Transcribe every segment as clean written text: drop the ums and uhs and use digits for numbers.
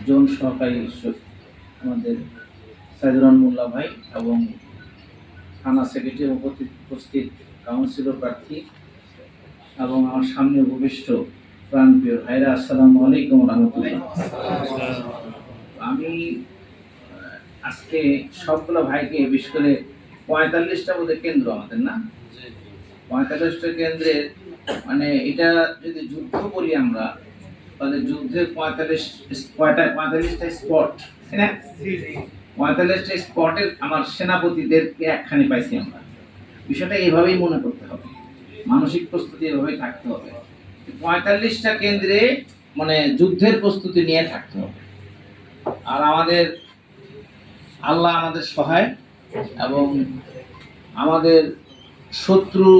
Zone সহকারী আমাদের সাইদুর মোল্লা ভাই এবং থানা সেক্রেটারি উপস্থিত কাউন্সিলর প্রার্থী এবং আমার সামনে উপবিষ্ট প্রাণপ্রিয় ভাইরা, আসসালামু আলাইকুম রহমতুল্লাহ। আমি আজকে সবগুলো ভাইকে, বিশেষ করে 45টা বোধহয় কেন্দ্র আমাদের, না 45টা কেন্দ্রের, মানে এটা যদি যুদ্ধ করি আমরা, তাহলে যুদ্ধের 45টা স্পট, তাই না? 45টা স্পটের আমার সেনাপতিদেরকে একখানে পাইছি আমরা। বিষয়টা এভাবেই মনে করতে হবে, মানসিক প্রস্তুতি এভাবেই থাকতে হবে। 45টা কেন্দ্রে মানে যুদ্ধের প্রস্তুতি নিয়ে থাকতে হবে। আর আমাদের আল্লাহ আমাদের সহায়, এবং আমাদের শত্রু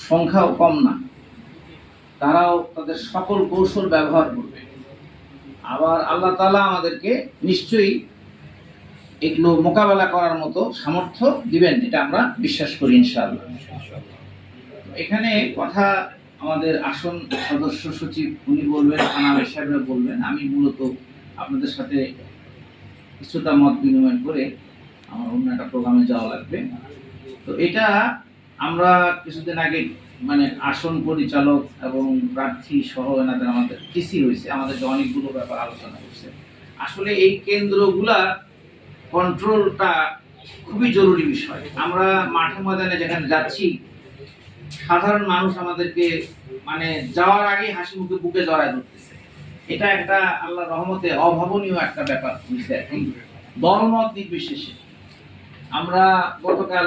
সংখ্যাও কম না, তারাও তাদের সকল কৌশল ব্যবহার করবে। আবার আল্লাহ তাআলা আমাদেরকে নিশ্চয়ই এগুলো মোকাবেলা করার মতো সামর্থ্য দিবেন, এটা আমরা বিশ্বাস করি ইনশাআল্লাহ। এখানে কথা আমাদের আসন সদস্য সচিব উনি বলবেন, আনাবের সাহেবরা বলবেন। আমি মূলত আপনাদের সাথে কিছুটা মত বিনিময় করে আমার অন্য একটা প্রোগ্রামে যাওয়া লাগবে। তো এটা আমরা কিছুদিন আগে মানে আসন পরিচালক এবং প্রার্থী সহ এনাদের আমাদের টিসি হয়েছে, আমাদেরকে অনেকগুলো ব্যাপার আলোচনা করছে। আসলে এই কেন্দ্রগুলা কন্ট্রোলটা খুবই জরুরি বিষয়। আমরা মাঠে ময়দানে যেখানে যাচ্ছি, সাধারণ মানুষ আমাদেরকে মানে যাওয়ার আগে হাসি মুখে বুকে জড়ায় ধরতেছে। এটা একটা আল্লাহর রহমতে অভাবনীয় একটা ব্যাপার হয়েছে এখন, দলমত নির্বিশেষে। আমরা গতকাল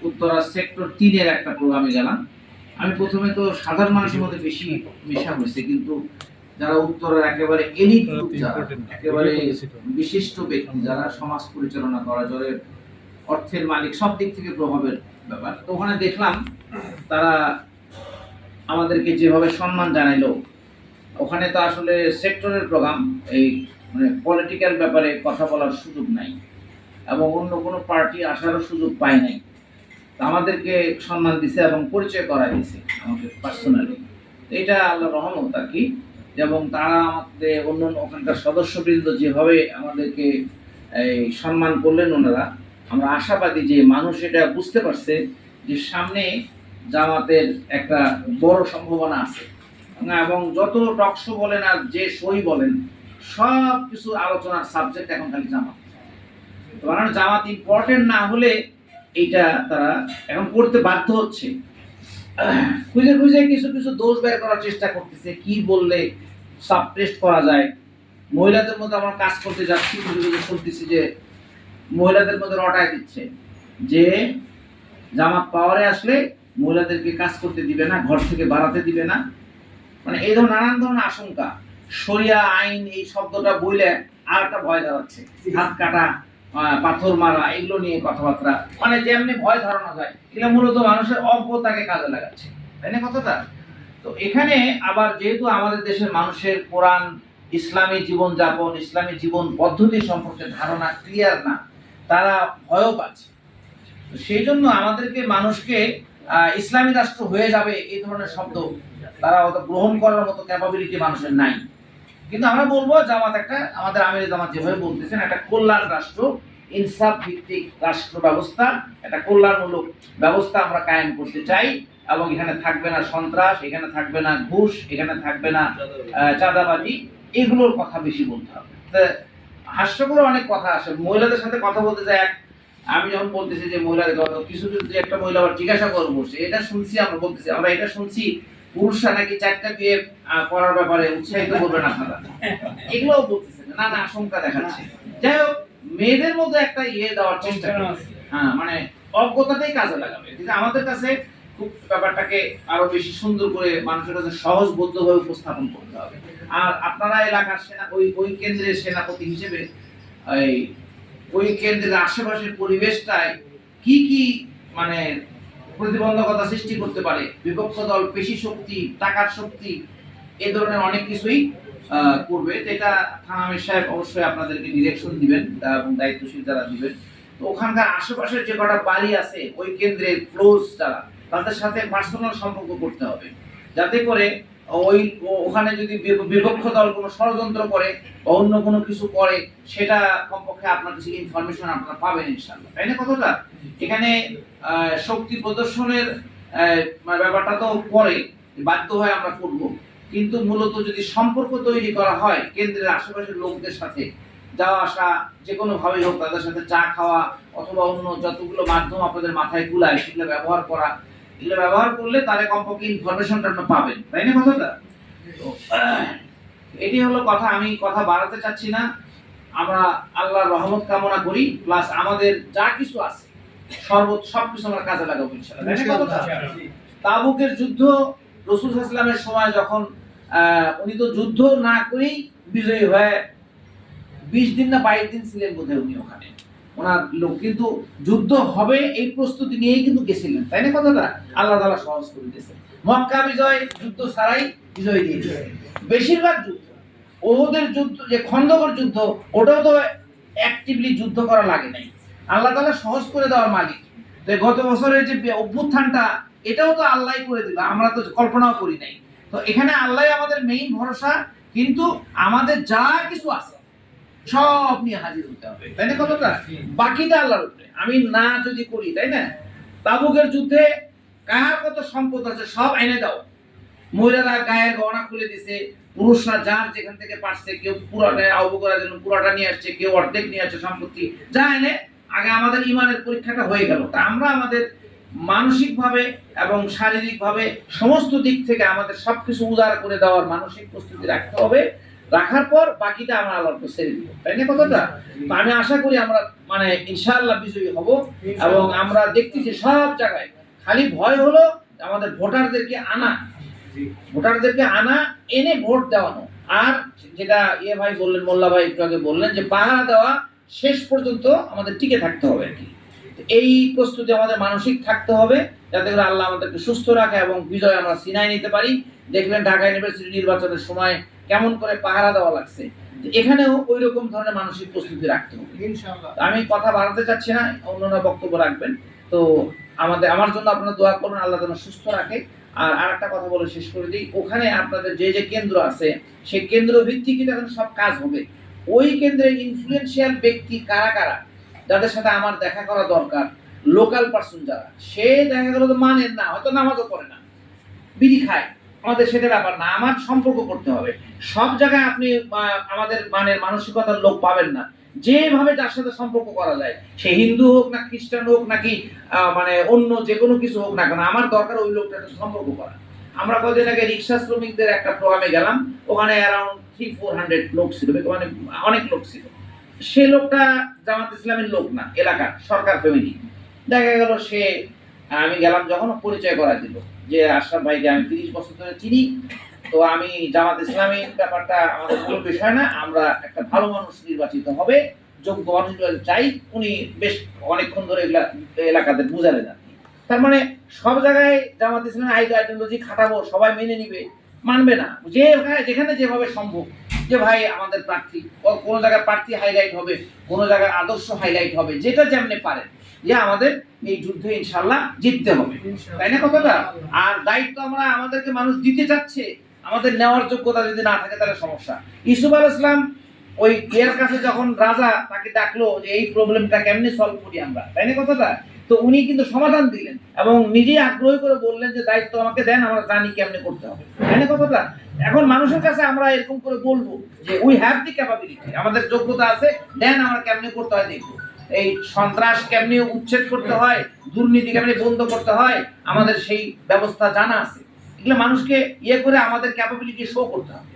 উত্তরা সেক্টর 3-এর একটা প্রোগ্রামে গেলাম। আমি প্রথমে তো সাধারণ মানুষের মধ্যে বেশি মেশা হয়েছে, কিন্তু যারা উত্তরের একেবারে এলিট গ্রুপ, যারা একেবারে বিশিষ্ট ব্যক্তি, যারা সমাজ পরিচালনা করা, যারা অর্থের মালিক, সব দিক থেকে প্রভাবের ব্যাপার, তো ওখানে দেখলাম তারা আমাদেরকে যেভাবে সম্মান জানাইলো। ওখানে তো আসলে সেক্টরের প্রোগ্রাম, এই মানে পলিটিক্যাল ব্যাপারে কথা বলার সুযোগ নাই, এবং অন্য কোনো পার্টি আসারও সুযোগ পায় নাই। আমাদেরকে সম্মান দিছে এবং পরিচয় করাই দিছে আমাকে পার্সোনালি। এটা আল্লাহর রহমত আর কি। এবং তারা আমাদের অন্য ওখানকার সদস্যবৃন্দ যেভাবে আমাদেরকে এই সম্মান করলেন ওনারা, আমরা আশাবাদী যে মানুষ এটা বুঝতে পারছে যে সামনে জামাতের একটা বড় সম্ভাবনা আছে। এবং যত টকশো বলেন আর যে সই বলেন, সব কিছু আলোচনার সাবজেক্ট এখন খালি জামাত। কারণ জামাত ইম্পর্টেন্ট না হলে এইটা তারা এখন করতে বাধ্য হচ্ছে। খুঁজে খুঁজে কিছু কিছু দোষ বের করার চেষ্টা করতেছে, কি বললে সাবটেস্ট করা যায়। মহিলাদের মধ্যে আমরা কাজ করতে যাচ্ছি, কিছু কিছু শুনতেছি যে মহিলাদের মধ্যে রটায় দিচ্ছে যে জামাত পাওয়ারে আসলে মহিলাদেরকে কাজ করতে দিবে না, ঘর থেকে বাড়াতে দিবে না। মানে এই ধরনের নানান ধরনের আশঙ্কা, শরিয়া আইন এই শব্দটা বইলে আর একটা ভয় দাঁড়াচ্ছে, হাত কাটা, পাথর মারা, এগুলো নিয়ে কথাবার্তা, মানে যেমনি ভয় ধারণা যায়, এগুলো মূলত মানুষের অজ্ঞতাকে কাজে লাগাচ্ছে, তাই না কথাটা? তো এখানে আবার যেহেতু আমাদের দেশের মানুষের কোরআন, ইসলামী জীবনযাপন, ইসলামী জীবন পদ্ধতি সম্পর্কে ধারণা ক্লিয়ার না, তারা ভয়ও পাচ্ছে। সেই জন্য আমাদেরকে মানুষকে ইসলামী রাষ্ট্র হয়ে যাবে এই ধরনের শব্দ তারা হয়তো গ্রহণ করার মতো ক্যাপাবিলিটি মানুষের নাই। কিন্তু আমরা বলবো জামাত একটা, আমাদের আমির জামাত যেভাবে বলতেছেন, একটা কল্যাণ রাষ্ট্র, ইনসাফ ভিত্তিক রাষ্ট্র ব্যবস্থা, একটা কল্যাণমূলক ব্যবস্থা আমরা কায়েম করতে চাই। এবং এখানে থাকবে না সন্ত্রাস, এখানে থাকবে না ঘুষ, এখানে থাকবে না চাঁদাবাজি, এগুলোর কথা বেশি বলতে হবে। হাস্যকর অনেক কথা আসে, মহিলাদের সাথে কথা বলতে যায়। আমি যখন বলতেছি যে মহিলাদের কিছু কিছু একটা মহিলা আবার জিজ্ঞাসা করবো, এটা শুনছি, আমরা বলতেছি আমরা এটা শুনছি পুরুষরা নাকি 4টা বিয়ে করার ব্যাপারে উৎসাহিত করবেন আপনারা, এগুলোও বলতেছে না, না আশঙ্কা দেখাচ্ছে। যাই হোক, মেয়েদের মধ্যে একটা দেওয়ার চেষ্টা করছে, হ্যাঁ, মানে অজ্ঞতাতেই কাজে লাগাবে। কিন্তু আমাদের কাছে খুব ব্যাপারটাকে আরো বেশি সুন্দর করে মানুষের কাছে সহজবোধ্যভাবে উপস্থাপন করতে হবে। আর আপনারা এলাকার সেনা, ওই কেন্দ্রের সেনাপতি হিসেবে এই ওই কেন্দ্রের আশেপাশের পরিবেশটায় কি কি মানে প্রতিবন্ধকতা সৃষ্টি করতে পারে, বিপক্ষ দল পেশি শক্তি, টাকার শক্তি, এই ধরনের অনেক কিছুই করবে। যেটা থানা আমির সাহেব অবশ্যই আপনাদেরকে ডিরেকশন দিবেন এবং দায়িত্বশীল যারা দিবেন। তো ওখানকার আশেপাশের যে কটা বাড়ি আছে ওই কেন্দ্রের ক্লোজ যারা, তাদের সাথে পার্সোনাল সম্পর্ক করতে হবে, যাতে করে ওই ওখানে যদি বিপক্ষ দল কোনো ষড়যন্ত্র করে বা অন্য কোনো কিছু করে, সেটা কমপক্ষে আপনার কিছু ইনফরমেশন আপনারা পাবেন ইনশাআল্লাহ, তাই না কথাটা? এখানে শক্তি প্রদর্শনের ব্যাপারটা তো পরে বাধ্য হয় আমরা করব, কিন্তু মূলত যদি সম্পর্ক তৈরি করা হয় কেন্দ্রের আশেপাশের লোকদের সাথে, যাওয়া আসা যে কোনো ভাবেই হোক, তাদের সাথে চা খাওয়া অথবা অন্য যতগুলো মাধ্যম আপনাদের মাথায় কুলায় সেগুলো ব্যবহার করা, এগুলো ব্যবহার করলে তারা কমপক্ষে ইনফরমেশনটা আপনি পাবেন, তাই না কথাটা? তো এটি হলো কথা। আমি কথা বাড়াতে চাচ্ছি না। আমরা আল্লাহর রহমত কামনা করি, প্লাস আমাদের যা কিছু আছে সবকিছু আমরা কাজে লাগাবো ইনশাআল্লাহ, তাই না কথা? তাবুকের যুদ্ধ রাসূল সাল্লাল্লাহু আলাইহি ওয়াসাল্লামের সময় যখন উনি তো যুদ্ধ না করেই বিজয়ী হয়ে 20 দিন না 22 দিন ছিলেন বোধহয় উনি ওখানে, ওনার লোক, কিন্তু যুদ্ধ হবে এই প্রস্তুতি নিয়েই কিন্তু গেছিলেন, তাই না কথাটা? আল্লাহ তাআলা সহজ করে দিয়েছেন। মক্কা বিজয় যুদ্ধ ছাড়াই বিজয় দিয়েছে। বেশিরভাগ যুদ্ধ, ওহুদের যুদ্ধ, যে খন্দকের যুদ্ধ, ওটাও তো অ্যাক্টিভলি যুদ্ধ করা লাগে নাই, আল্লাহ তাআলা সহজ করে দেওয়ার মালিক। তো গত বছরের যে অভ্যুত্থানটা, এটাও তো আল্লাহই করে দিল, আমরা তো কল্পনাও করি নাই। তো এখানে আল্লাহই আমাদের মেইন ভরসা, কিন্তু আমাদের যা কিছু আছে সব নিয়ে হাজির হতে হবে, তাই না কথাটা? বাকিটা আল্লাহর উপরে। আমি না যদি করি, তাই না? তাবুকের যুদ্ধে কার কত সম্পদ আছে সব এনে দাও, মহিলারা গায়ের গহনা খুলে দিছে, পুরুষরা যার যেখান থেকে পারছে, কেউ পুরোটা আবু করার জন্য পুরোটা নিয়ে আসছে, কেউ অর্ধেক নিয়ে আসছে সম্পত্তি, যা এনে আগে আমাদের ইমানের পরীক্ষাটা হয়ে গেল। তা আমরা আমাদের মানসিকভাবে এবং শারীরিকভাবে সমস্ত দিক থেকে আমাদের সবকিছু উদার করে দেওয়ার মানসিক প্রস্তুতি রাখতে হবে। রাখার পর বাকিটা আমরা আল্লাহর উপর ছেড়ে দিব, তাই না কথাটা? তো আমি আশা করি আমরা মানে ইনশাআল্লাহ বিজয়ী হব। এবং আমরা দেখতেছি সব জায়গায় খালি ভয় হলো আমাদের ভোটারদেরকে আনা, এনে ভোট দেওয়ানো। আর যেটা ভাই বললেন, মোল্লা ভাই একটু আগে বললেন যে পাহারা দেওয়া শেষ পর্যন্ত আমাদের টিকে থাকতে হবে আর কি। এই প্রস্তুতি আমাদের মানসিক থাকতে হবে, যাতে করে আল্লাহ আমাদেরকে সুস্থ রাখে এবং বিজয় আমরা ছিনাই নিতে পারি। দেখলেন ঢাকা ইউনিভার্সিটি নির্বাচনের সময় কেমন করে পাহারা দেওয়া লাগছে, এখানেও ওই রকম ধরনের মানসিক প্রস্তুতি রাখতে হবে ইনশাআল্লাহ। আমি কথা বাড়াতে চাচ্ছি না, অন্যরা বক্তব্য রাখবেন। তো আমার জন্য আপনারা দোয়া করুন, আল্লাহ যেন সুস্থ রাখে। আর আরেকটা কথা বলে শেষ করে দিই, ওখানে আপনাদের যে যে কেন্দ্র আছে সেই কেন্দ্র ভিত্তিক এখন সব কাজ হবে। ওই কেন্দ্রের ইনফ্লুয়েন্সিয়াল ব্যক্তি কারা কারা, যাদের সাথে আমার দেখা করা দরকার, লোকাল পার্সন যারা, সে দেখা গেল তো মানেন না, হয়তো নামাজও পড়ে না, বিড়ি খায়, আমাদের সেটা ব্যাপার না, আমার সম্পর্ক করতে হবে। সব জায়গায় আপনি আমাদের মানের মানসিকতার লোক পাবেন না। যেভাবে যার সাথে সম্পর্ক করা যায়, সে হিন্দু হোক না খ্রিস্টান হোক নাকি মানে অন্য যে কোনো কিছু হোক না কেন, আমার দরকার ওই লোকটার সাথে সম্পর্ক করা। আমরা কদিন আগে রিক্সা শ্রমিকদের একটা প্রোগ্রামে গেলাম, ওখানে অ্যারাউন্ড 300-400 লোক ছিল, মানে অনেক লোক ছিল। সে লোকটা জামাত ইসলামের লোক না, এলাকার সরকার ফ্যামিলি। দেখা গেল সে, আমি গেলাম যখন, পরিচয় করা দিল যে আশরাফ ভাইকে আমি 30 বছর ধরে চিনি, তো আমি জামাত ইসলামের ব্যাপারটা আমাদের কোনো বিষয় না, আমরা একটা ভালো মানুষ নির্বাচিত হবে, যোগ্য মানুষ চাই। উনি বেশ অনেকক্ষণ ধরে এলাকাতে বুঝালেন আর কি। তার মানে সব জায়গায় জামাত ইসলামের আইডিওলজি খাটাবো, সবাই মেনে নিবে, মানবে না। যেখানে যেভাবে সম্ভব, যে ভাই আমাদের প্রার্থী, কোনো জায়গায় প্রার্থী হাইলাইট হবে, কোনো জায়গায় আদর্শ হাইলাইট হবে, যেটা যেমনি পারেন, যে আমাদের এই যুদ্ধে ইনশাআল্লাহ জিততে হবে, তাই না কথাটা? আর দায়িত্ব আমাদেরকে মানুষ দিতে চাচ্ছে, আমাদের নেওয়ার যোগ্যতা যদি না থাকে তাহলে সমস্যা। ইউসুফ আলাইহিস সালাম ওই এর কাছে যখন রাজা তাকে ডাকলো যে এই প্রবলেমটা কেমনে সলভ করি আমরা, তাই না কথাটা? তো উনি কিন্তু সমাধান দিলেন এবং নিজেই আগ্রহী করে বললেন যে দায়িত্ব আমাকে দেন, আমরা জানি কেমনে করতে হবে, তাই না কথাটা? এখন মানুষের কাছে আমরা এরকম করে বলবো যে উই হ্যাভ দি ক্যাপাবিলিটি, আমাদের যোগ্যতা আছে, দেন আমরা কেমনে করতে হয় দেখবো। এই সন্ত্রাস কেমনে উচ্ছেদ করতে হয়, দুর্নীতি কেমনে বন্ধ করতে হয়, আমাদের সেই ব্যবস্থা জানা আছে। এগুলো মানুষকে করে আমাদের ক্যাপাবিলিটি শো করতে হবে।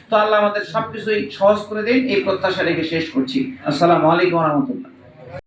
তো আল্লাহ আমাদের সবকিছুই সহজ করে দেন, এই প্রত্যাশা রেখে শেষ করছি। আসসালামু আলাইকুম ওয়া রাহমাতুল্লাহ।